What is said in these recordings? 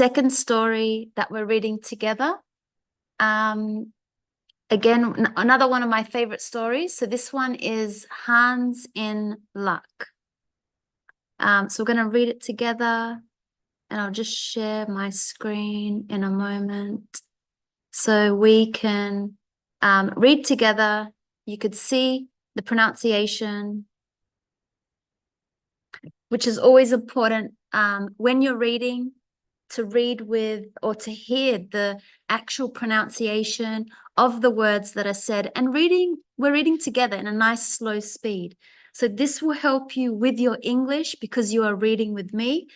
second story that we're reading together. Again, another one of my favorite stories. So this one is Hans in Luck. So we're going to read it together, and I'll just share my screen in a moment so we can read together. You could see the pronunciation, which is always important when you're reading, to read with or to hear the actual pronunciation of the words that are said, and we're reading together in a nice slow speed. So this will help you with your English because you are reading with me.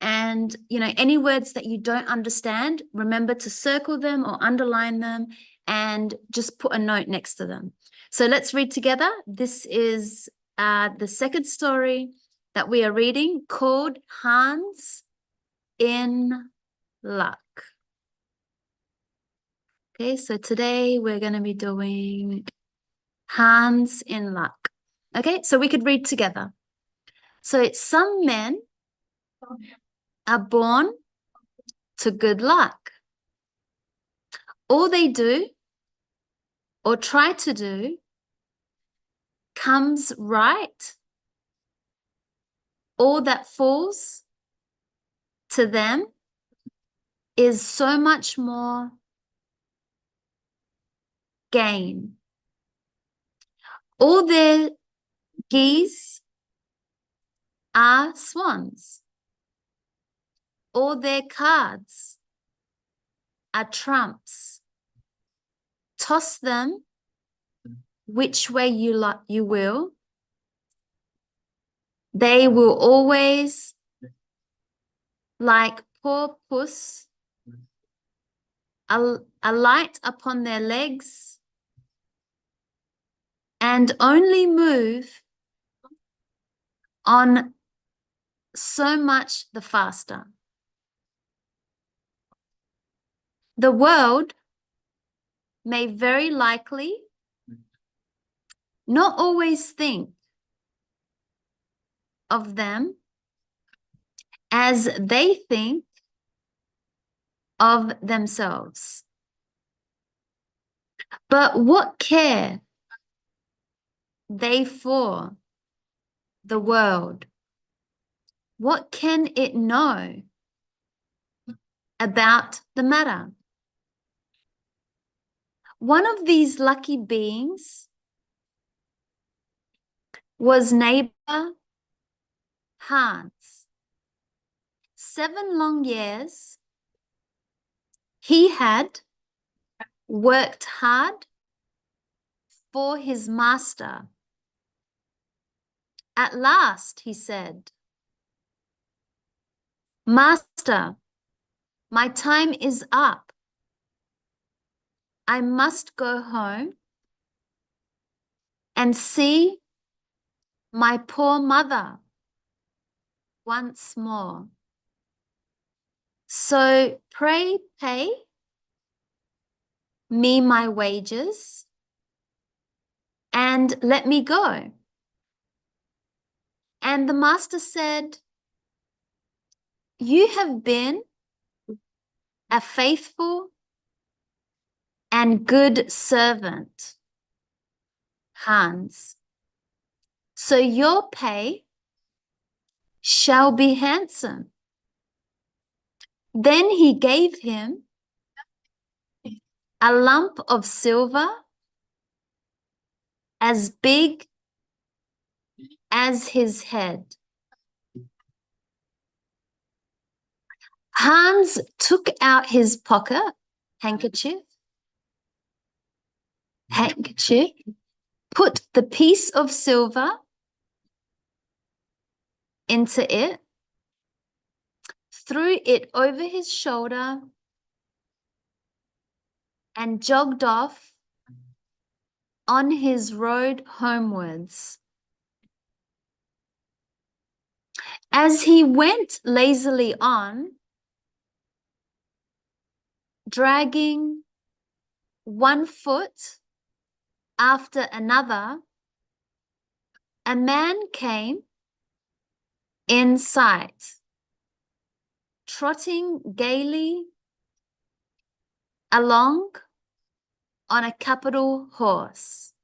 And, you know, any words that you don't understand, remember to circle them or underline them and just put a note next to them. So let's read together. This is the second story that we are reading, called Hans in Luck. Okay, so today we're going to be doing Hans in Luck. Okay, so we could read together. So some men are born to good luck. All they do or try to do comes right. All that falls to them is so much more gain. All their geese are swans. All their cards are trumps. Toss them which way you will. They will always, like poor puss, alight upon their legs and only move on so much the faster. The world may very likely not always think of them as they think of themselves. But what care they for the world? What can it know about the matter? One of these lucky beings was neighbor Hans. 7 long years he had worked hard for his master. At last he said, "Master, my time is up. I must go home and see my poor mother once more. So pray pay me my wages and let me go." And the master said, "You have been a faithful and good servant, Hans. So your pay shall be handsome." Then he gave him a lump of silver as big as his head. Hans took out his pocket handkerchief, put the piece of silver into it, threw it over his shoulder, and jogged off on his road homewards. As he went lazily on, dragging one foot after another, a man came in sight, trotting gaily along on a capital horse.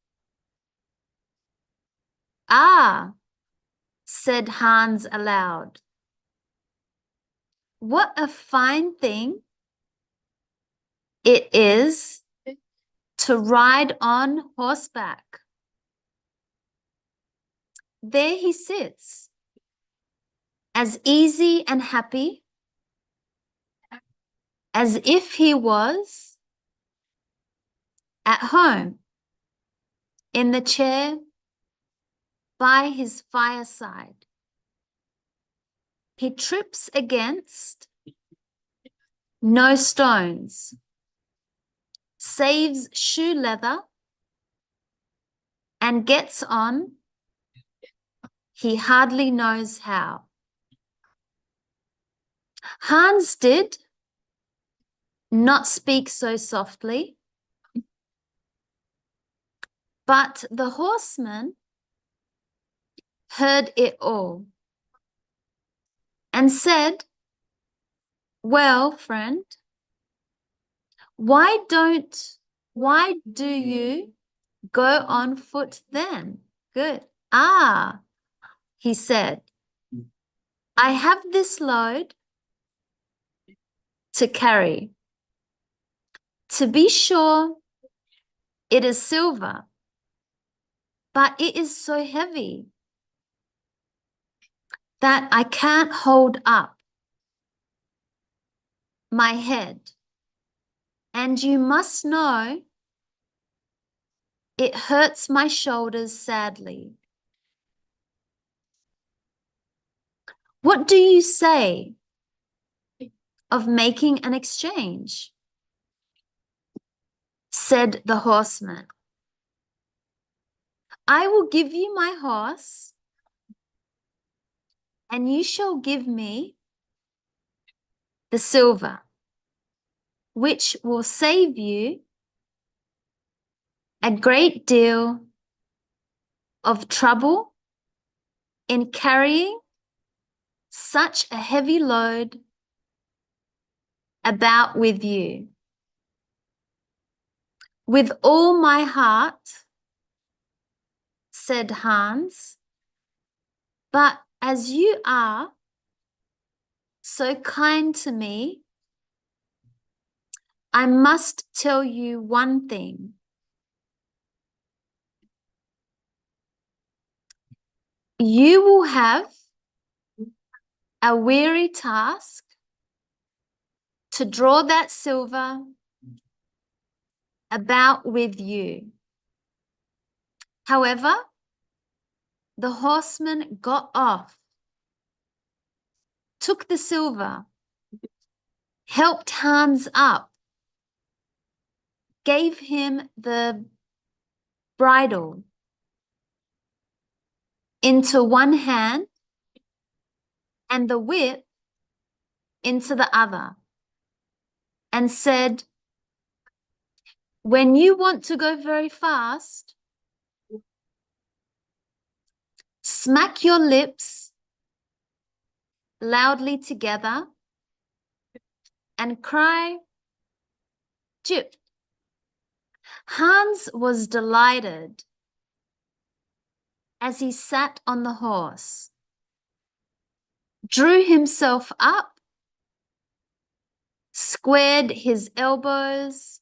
Ah, said Hans aloud. What a fine thing it is to ride on horseback. There he sits, as easy and happy as if he was at home in the chair by his fireside. He trips against no stones, saves shoe leather, and gets on he hardly knows how. Hans did not speak so softly, but the horseman heard it all and said, well, friend, why do you go on foot then? Good. Ah, he said, I have this load to carry. To be sure, it is silver, but it is so heavy that I can't hold up my head. And you must know it hurts my shoulders sadly. What do you say of making an exchange? Said the horseman. I will give you my horse, and you shall give me the silver, which will save you a great deal of trouble in carrying such a heavy load about with you. With all my heart, said Hans, but as you are so kind to me, I must tell you one thing. You will have a weary task to draw that silver about with you. However, the horseman got off, took the silver, helped Hans up, gave him the bridle into one hand and the whip into the other, and said, when you want to go very fast, smack your lips loudly together and cry, Jip. Hans was delighted as he sat on the horse, drew himself up, squared his elbows,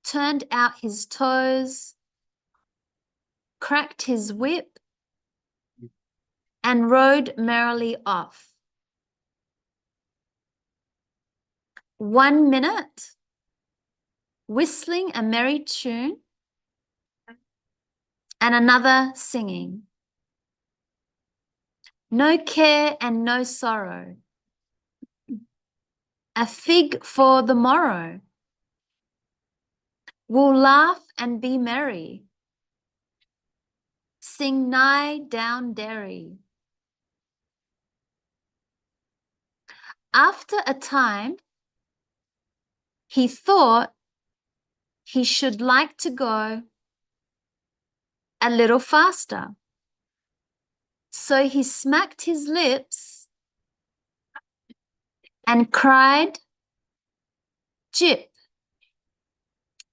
turned out his toes, cracked his whip, and rode merrily off. 1 minute, whistling a merry tune, and another singing. No care and no sorrow. A fig for the morrow. We'll laugh and be merry. Sing nigh down derry. After a time, he thought he should like to go a little faster. So he smacked his lips and cried, "Jip!"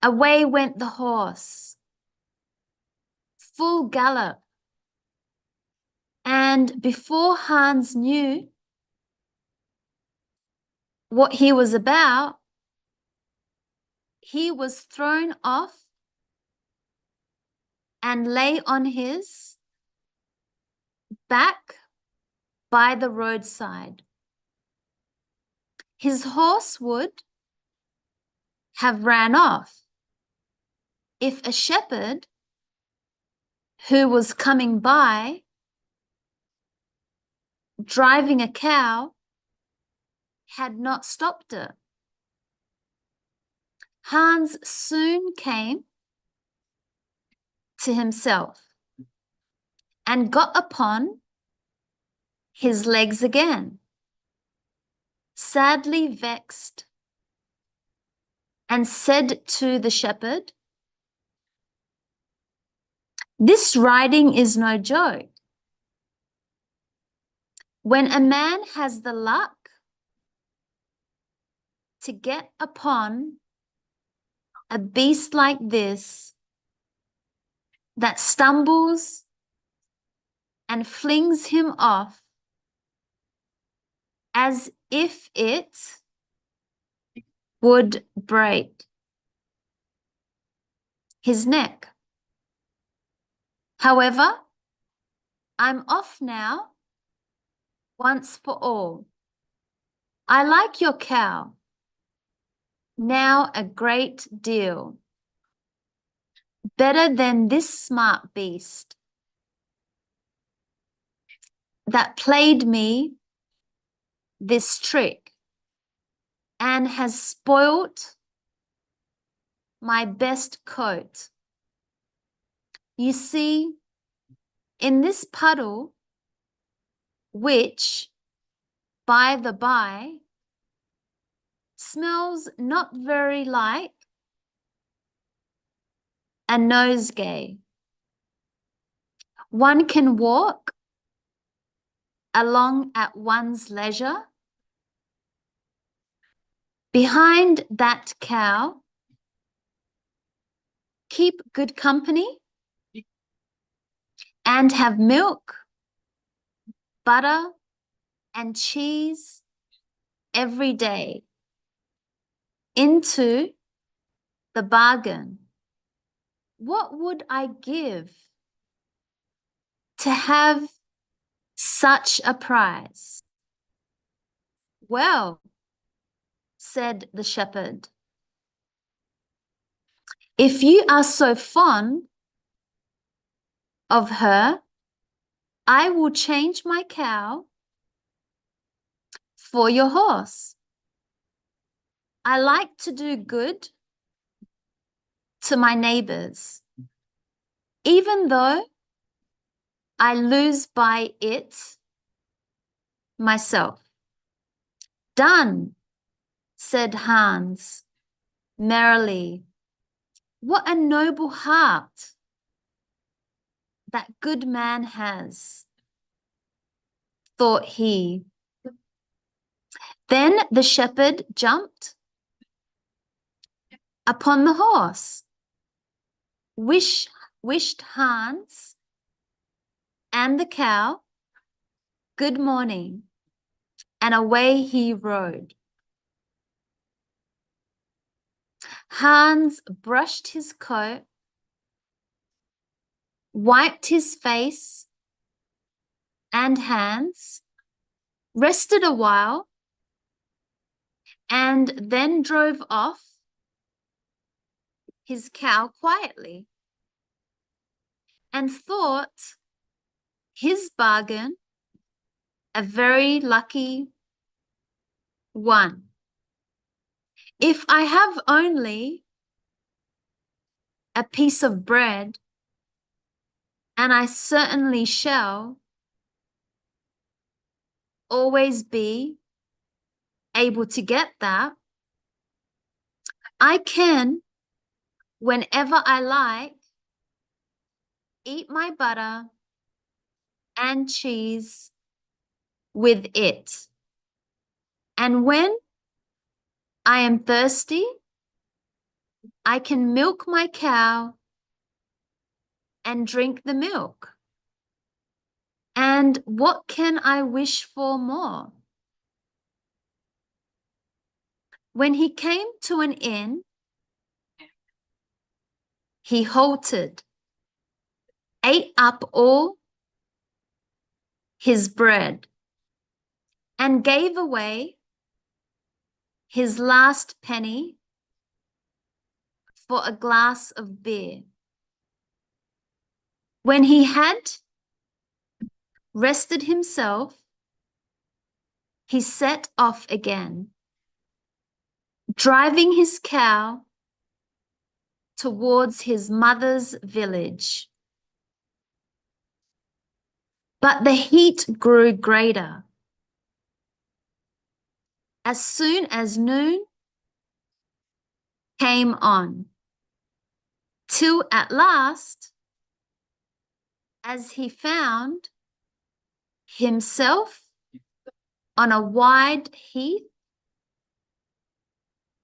Away went the horse, full gallop, and before Hans knew what he was about, he was thrown off and lay on his back by the roadside. His horse would have ran off if a shepherd who was coming by driving a cow had not stopped it. Hans soon came to himself and got upon his legs again, sadly vexed, and said to the shepherd, "This riding is no joke. When a man has the luck to get upon a beast like this that stumbles and flings him off as if it would break his neck. However, I'm off now once for all. I like your cow now a great deal, better than this smart beast that played me this trick and has spoilt my best coat. You see, in this puddle, which, by the by, smells not very like a nosegay, one can walk along at one's leisure. Behind that cow, keep good company and have milk, butter, and cheese every day into the bargain. What would I give to have such a prize? Well, said the shepherd, if you are so fond of her, I will change my cow for your horse. I like to do good to my neighbors, even though I lose by it myself. Done, said Hans merrily. What a noble heart that good man has, thought he. Then the shepherd jumped upon the horse, wished Hans and the cow good morning, and away he rode. Hans brushed his coat, wiped his face and hands, rested a while, and then drove off his cow quietly and thought his bargain a very lucky one. If I have only a piece of bread, and I certainly shall always be able to get that, I can, whenever I like, eat my butter and cheese with it And when I am thirsty, I can milk my cow and drink the milk. And what can I wish for more? When he came to an inn, he halted, ate up all his bread, and gave away his last penny for a glass of beer. When he had rested himself, he set off again, driving his cow towards his mother's village. But the heat grew greater. As soon as noon came on, till at last, as he found himself on a wide heath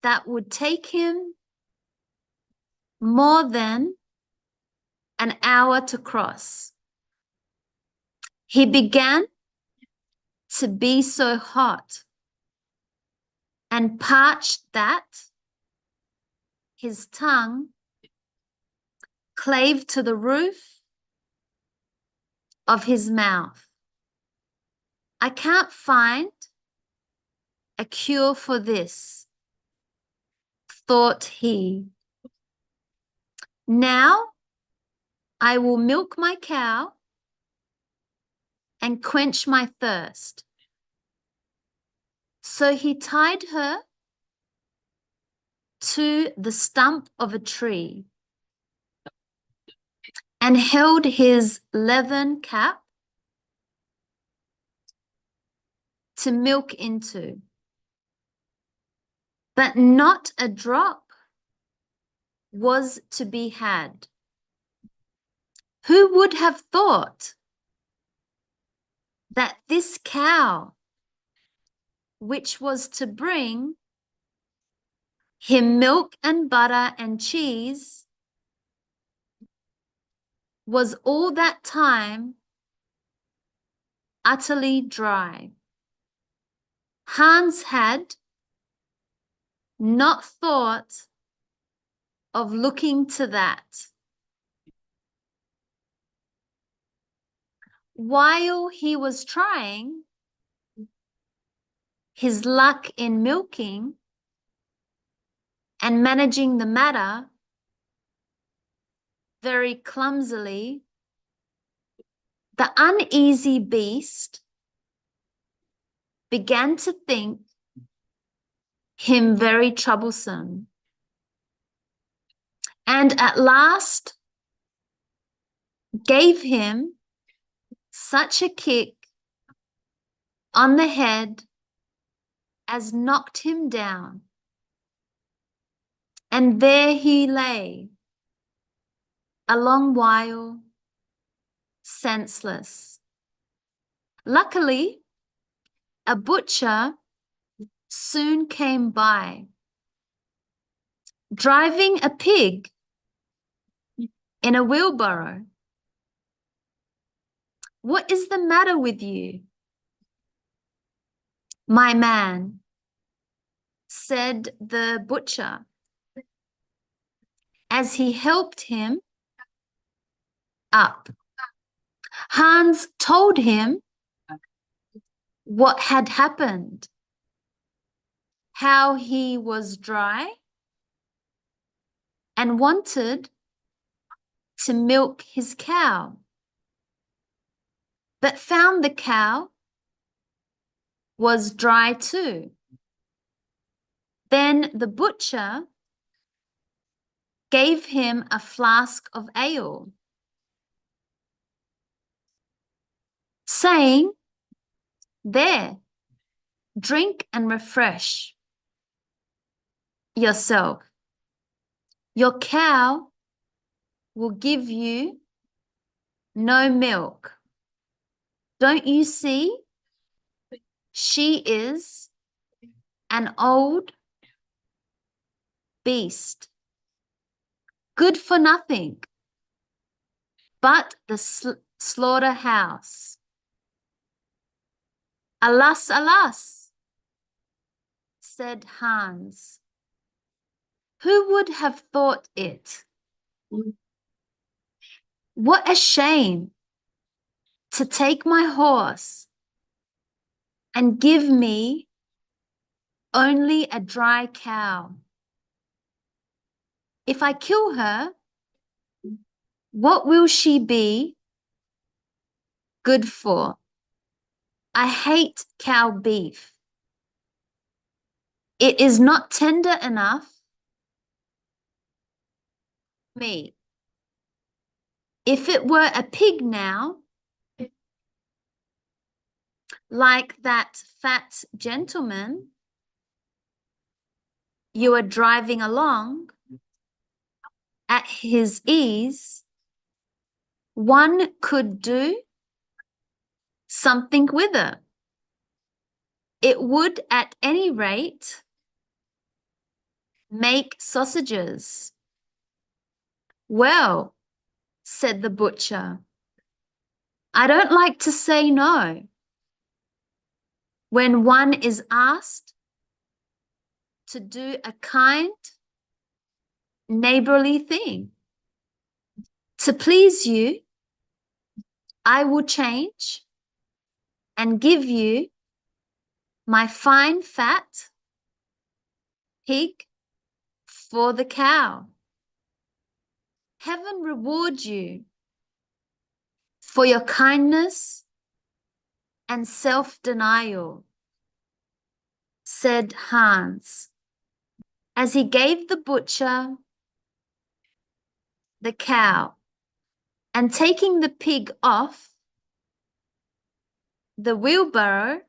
that would take him more than an hour to cross, he began to be so hot and parched that his tongue clave to the roof of his mouth. I can't find a cure for this, thought he. Now I will milk my cow and quench my thirst. So he tied her to the stump of a tree and held his leathern cap to milk into. But not a drop was to be had. Who would have thought that this cow, which was to bring him milk and butter and cheese, was all that time utterly dry? Hans had not thought of looking to that. While he was trying his luck in milking and managing the matter very clumsily, the uneasy beast began to think him very troublesome, and at last gave him such a kick on the head as knocked him down. And there he lay a long while, senseless. Luckily, a butcher soon came by, driving a pig in a wheelbarrow. "What is the matter with you, my man?" said the butcher, as he helped him up. Hans told him what had happened, how he was dry and wanted to milk his cow, but found the cow was dry too. Then the butcher gave him a flask of ale, saying, "There, drink and refresh yourself. Your cow will give you no milk. Don't you see? She is an old beast, good for nothing but the slaughterhouse. Alas, alas, said Hans. Who would have thought it? What a shame to take my horse and give me only a dry cow. If I kill her, what will she be good for? I hate cow beef. It is not tender enough for me. If it were a pig now, like that fat gentleman you are driving along at his ease, one could do something with it. It would at any rate make sausages. Well, said the butcher, I don't like to say no when one is asked to do a kind, neighborly thing. To please you, I will change and give you my fine fat pig for the cow. Heaven reward you for your kindness and self-denial, said Hans, as he gave the butcher the cow, and taking the pig off the wheelbarrow,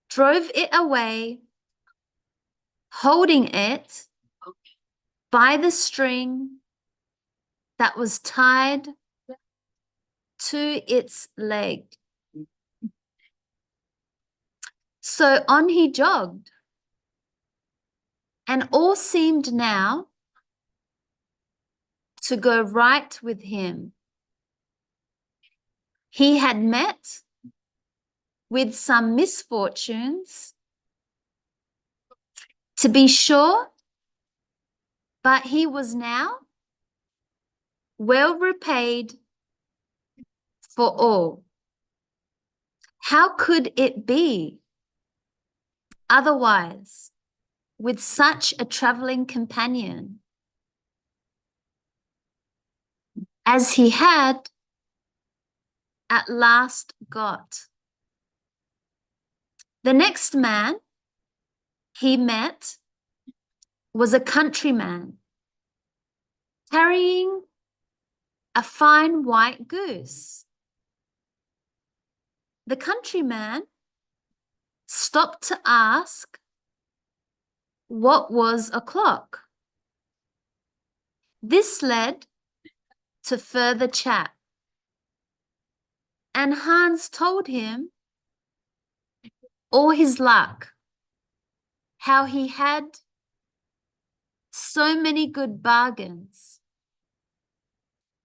drove it away, holding it by the string that was tied to its leg. So on he jogged, and all seemed now to go right with him. He had met with some misfortunes, to be sure, but he was now well repaid for all. How could it be otherwise with such a traveling companion as he had at last got? The next man he met was a countryman carrying a fine white goose. The countryman stopped to ask what was o'clock. This led to further chat, and Hans told him all his luck, how he had so many good bargains,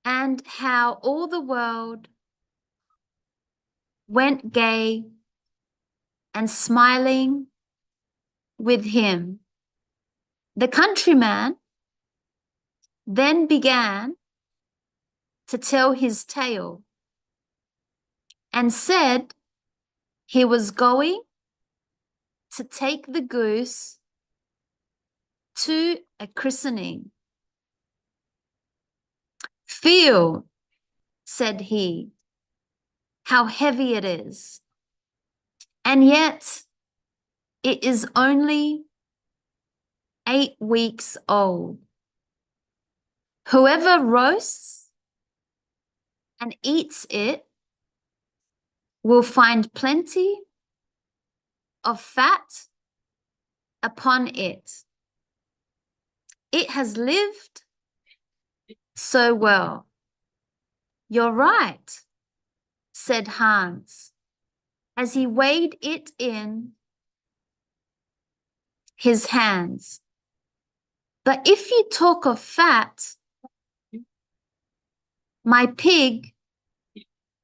and how all the world went gay and smiling with him. The countryman then began to tell his tale and said he was going to take the goose to a christening. Feel, said he, how heavy it is, and yet it is only 8 weeks old. Whoever roasts and eats it will find plenty of fat upon it. It has lived so well. You're right, said Hans, as he weighed it in his hands. But if you talk of fat, my pig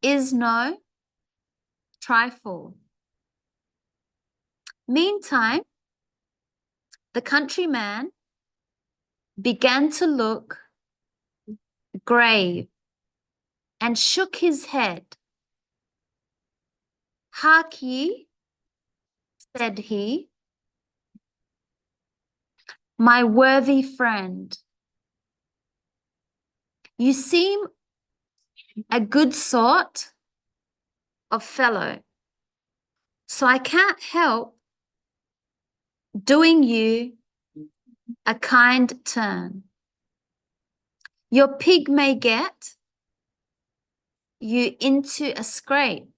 is no trifle. Meantime, the countryman began to look grave and shook his head. "Hark ye," said he, "my worthy friend, you seem a good sort of fellow, so I can't help doing you a kind turn. Your pig may get you into a scrape.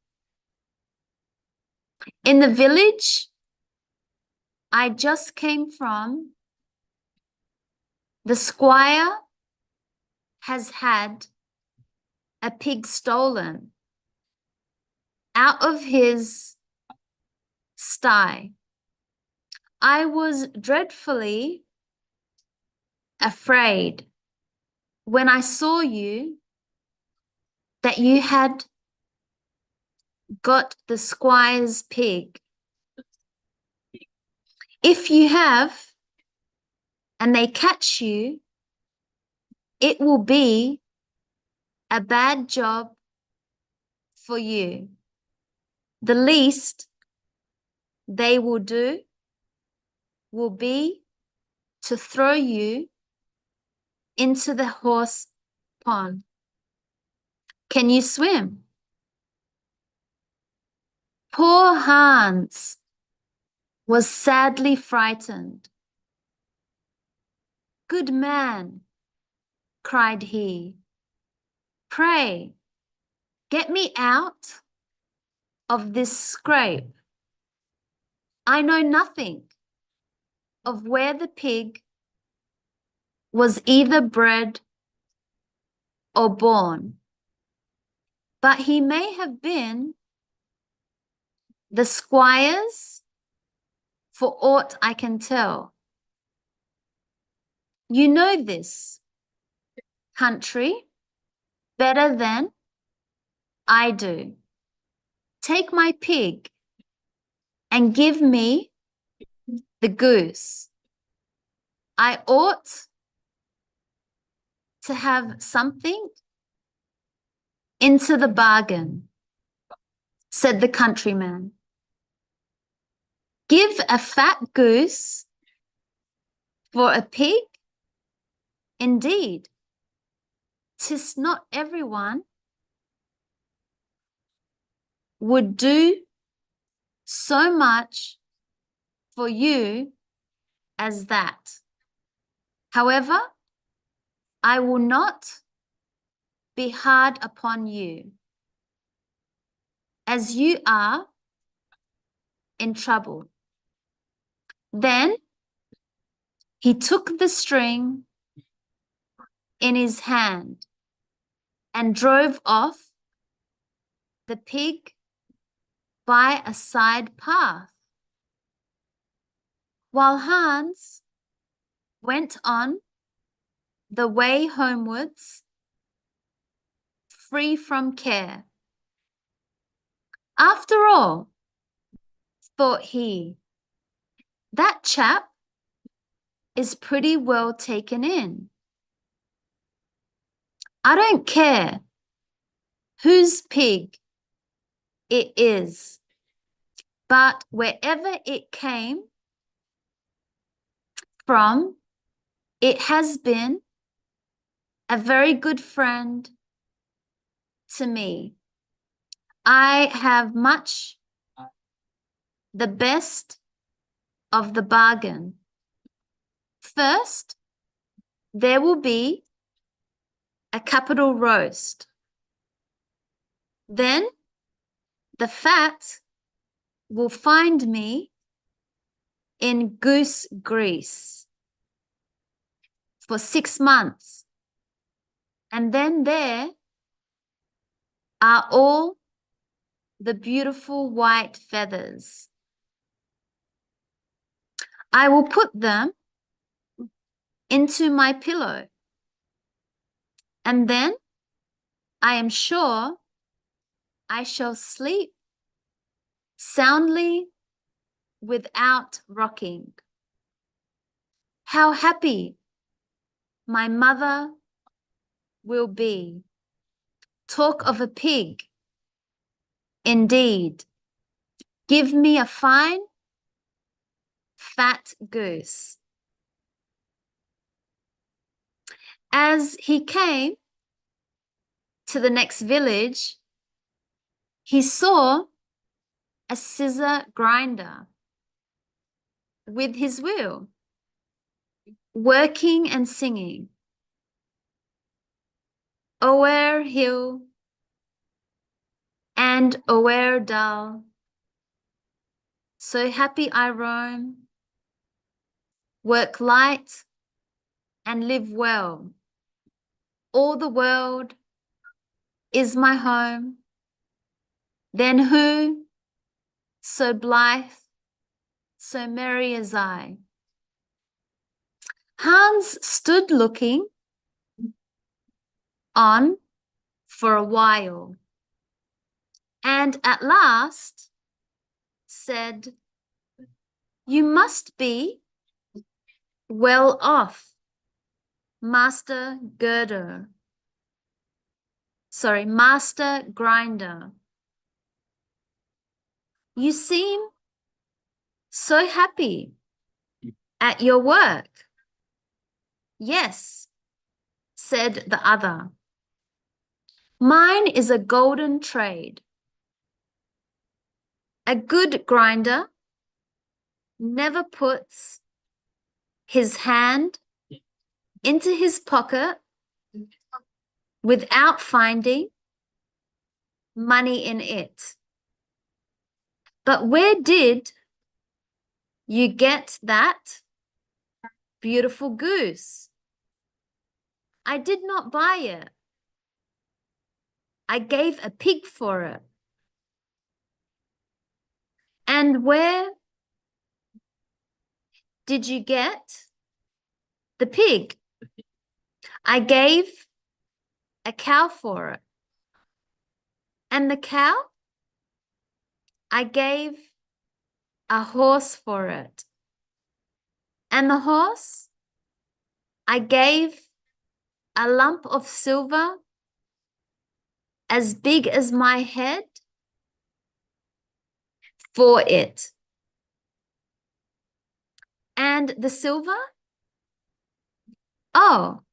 In the village I just came from, the squire has had a pig stolen out of his sty. I was dreadfully afraid when I saw you that you had got the squire's pig. If you have, and they catch you, it will be a bad job for you. The least they will do will be to throw you into the horse pond. Can you swim?" Poor Hans was sadly frightened. "Good man," cried he, "pray get me out of this scrape. I know nothing of where the pig was either bred or born, but he may have been the squire's for aught I can tell. You know this country better than I do. Take my pig and give me the goose. I ought to have something into the bargain," said the countryman. "Give a fat goose for a pig? Indeed, 'tis not everyone would do so much for you as that. However, I will not be hard upon you, as you are in trouble." Then he took the string in his hand and drove off the pig by a side path, while Hans went on the way homewards, free from care. "After all," thought he, "that chap is pretty well taken in. I don't care whose pig it is, but wherever it came from, it has been a very good friend to me. I have much the best of the bargain. First, there will be a capital roast. Then the fat will find me in goose grease for 6 months. And then there are all the beautiful white feathers. I will put them into my pillow, and then I am sure I shall sleep soundly without rocking. How happy my mother will be. Talk of a pig, indeed. Give me a fine, fat goose. As he came to the next village, he saw a scissor grinder with his wheel, working and singing. O'er hill and o'er dale, so happy I roam, work light and live well. All the world is my home. Then who so blithe, so merry as I? Hans stood looking on for a while, and at last said, "You must be well off, Master Girder. Master Grinder. You seem so happy at your work." "Yes," said the other. "Mine is a golden trade. A good grinder never puts his hand into his pocket without finding money in it. But where did you get that beautiful goose?" "I did not buy it. I gave a pig for it." "And where did you get the pig?" "I gave a cow for it." "And the cow?" "I gave a horse for it." "And the horse?" "I gave a lump of silver as big as my head for it." "And the silver?" "Oh,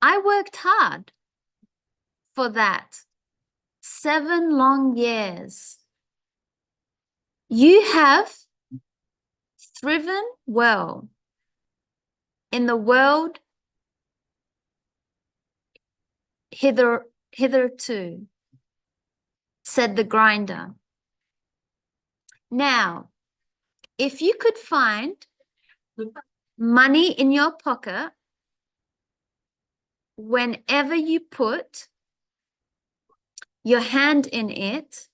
I worked hard for that 7 long years." "You have thriven well in the world hitherto," said the grinder. "Now, if you could find money in your pocket whenever you put your hand in it,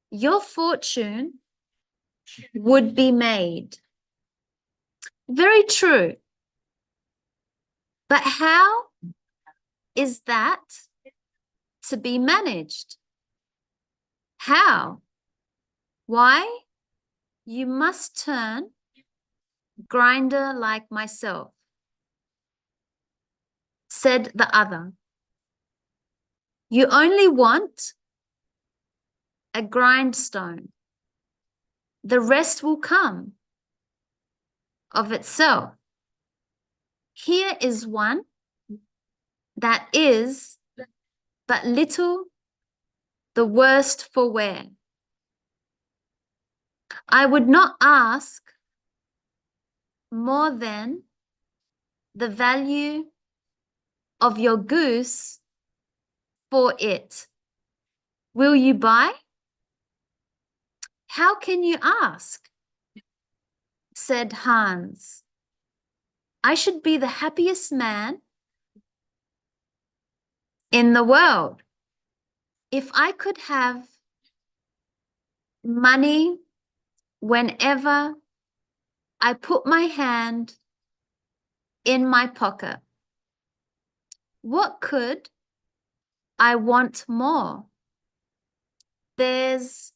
your fortune would be made." "Very true. But how is that to be managed?" "How? Why, you must turn grinder like myself," said the other. "You only want a grindstone. The rest will come of itself. Here is one that is but little the worse for wear. I would not ask more than the value of your goose for it. Will you buy?" "How can you ask?" said Hans. "I should be the happiest man in the world if I could have money whenever I put my hand in my pocket. What could I want more? There's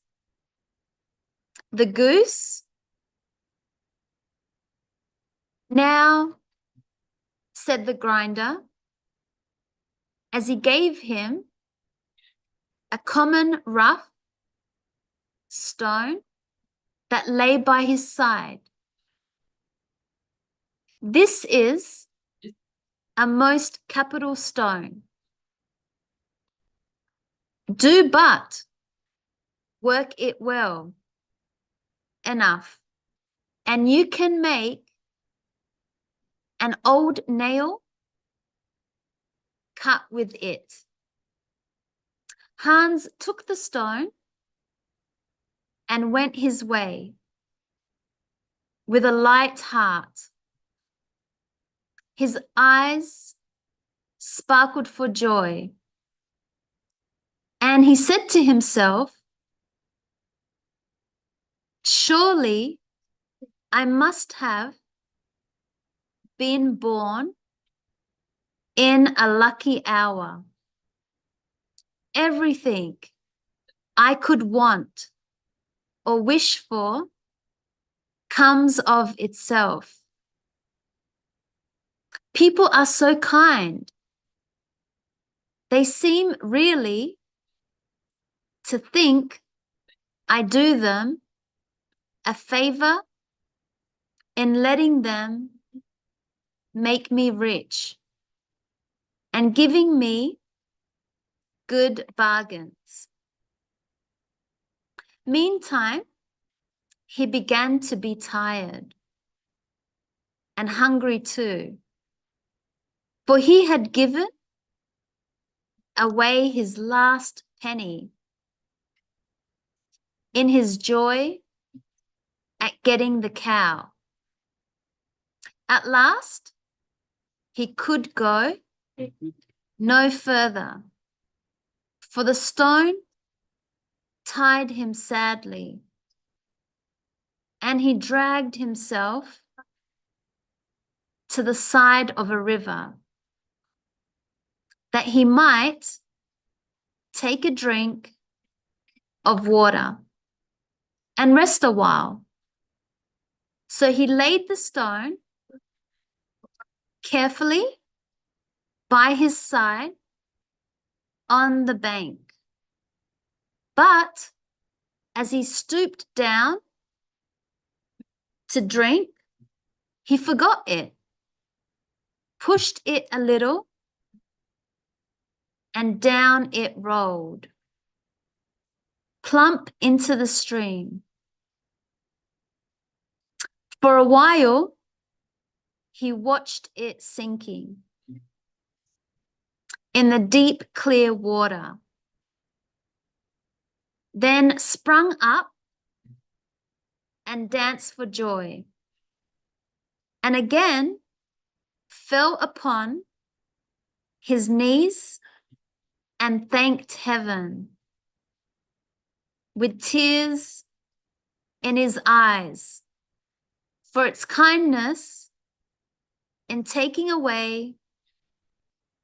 the goose. Now, said the grinder, as he gave him a common rough stone that lay by his side. This is a most capital stone. Do but work it well enough, and you can make an old nail cut with it. Hans took the stone and went his way with a light heart. His eyes sparkled for joy, and he said to himself, surely I must have been born in a lucky hour. Everything I could want or wish for comes of itself. People are so kind. They seem really to think I do them a favor in letting them make me rich and giving me good bargains. Meantime, he began to be tired and hungry too, for he had given away his last penny in his joy at getting the cow. At last, he could go no further, for the stone tied him sadly, and he dragged himself to the side of a river that he might take a drink of water and rest a while. So he laid the stone carefully by his side on the bank. But as he stooped down to drink, he forgot it, pushed it a little, and down it rolled, plump into the stream. For a while, he watched it sinking in the deep, clear water, then sprung up and danced for joy, and again fell upon his knees and thanked heaven with tears in his eyes for its kindness in taking away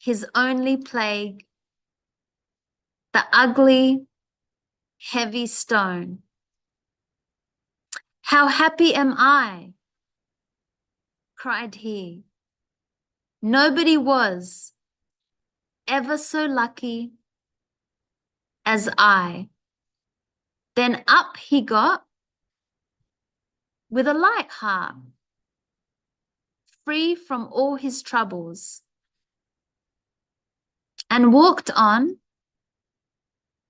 his only plague, the ugly, heavy stone. How happy am I, cried he. Nobody was ever so lucky as I. Then up he got with a light heart, free from all his troubles, and walked on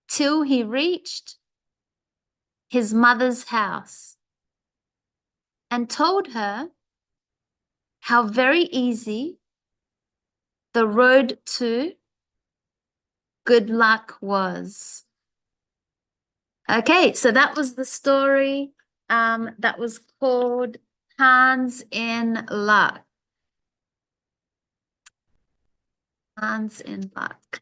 till he reached his mother's house and told her how very easy the road to good luck was. Okay, so that was the story that was called Hans in Luck. Hans in Luck.